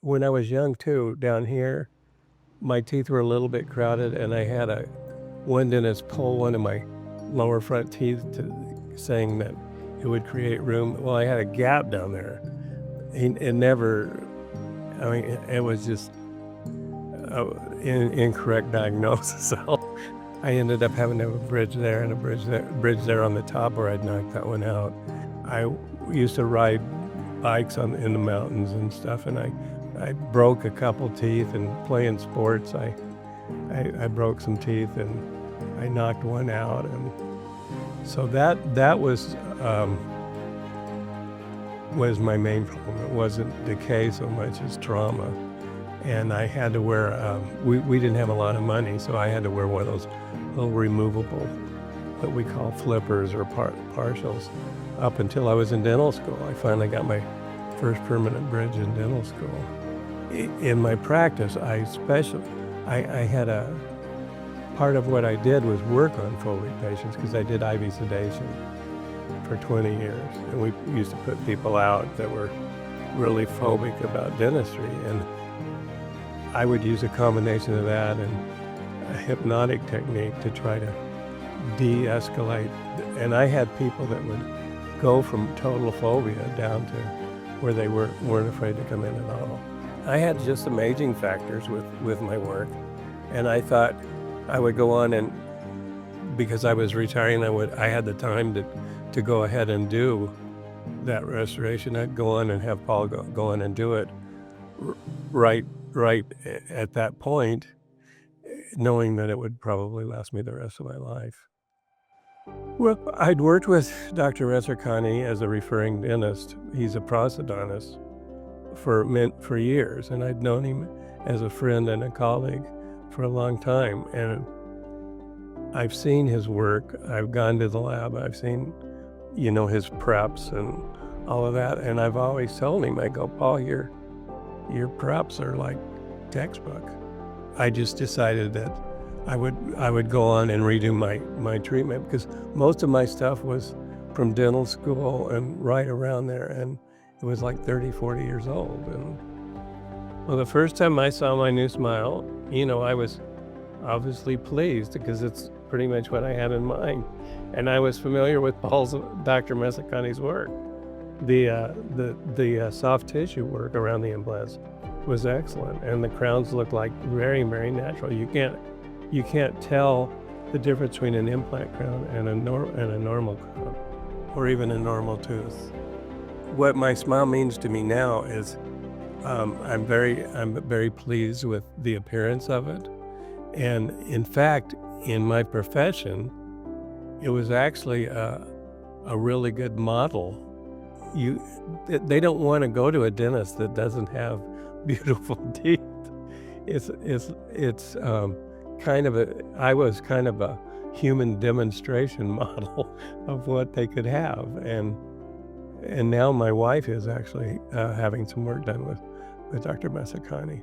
when I was young too, down here, my teeth were a little bit crowded, and I had a one dentist pull one of my lower front teeth saying that it would create room. Well, I had a gap down there. It never, I mean, it was just incorrect diagnosis. So I ended up having to have a bridge there and a bridge there on the top where I'd knocked that one out. I used to ride bikes in the mountains and stuff, and I broke a couple teeth, and playing sports, I broke some teeth, and I knocked one out, and so that was my main problem. It wasn't decay so much as trauma, and I had to wear. We didn't have a lot of money, so I had to wear one of those little removable, what we call flippers or partials, up until I was in dental school. I finally got my first permanent bridge in dental school. In my practice, I had a part of what I did was work on phobic patients because I did IV sedation for 20 years. And we used to put people out that were really phobic about dentistry. And I would use a combination of that and a hypnotic technique to try to de-escalate. And I had people that would go from total phobia down to where they weren't afraid to come in at all. I had just some aging factors with my work, and I thought I would go on, and because I was retiring, I had the time to go ahead and do that restoration. I'd go on and have Paul go on and do it right at that point, knowing that it would probably last me the rest of my life. Well, I'd worked with Dr. Rezarkhani as a referring dentist. He's a prosthodontist for years, and I'd known him as a friend and a colleague for a long time. And I've seen his work. I've gone to the lab. I've seen, his preps and all of that. And I've always told him, I go, Paul, your preps are like textbook. I just decided that I would go on and redo my treatment because most of my stuff was from dental school and right around there, and it was like 30, 40 years old. And well, the first time I saw my new smile, I was obviously pleased because it's pretty much what I had in mind. And I was familiar with Dr. Rezarkhani's work. The soft tissue work around the implants was excellent, and the crowns looked like very, very natural. You can't tell the difference between an implant crown and a normal crown, or even a normal tooth. What my smile means to me now is I'm very pleased with the appearance of it. And in fact, in my profession, it was actually a really good model. They don't want to go to a dentist that doesn't have beautiful teeth. It's I was kind of a human demonstration model of what they could have. And now my wife is actually having some work done with Dr. Rezarkhani.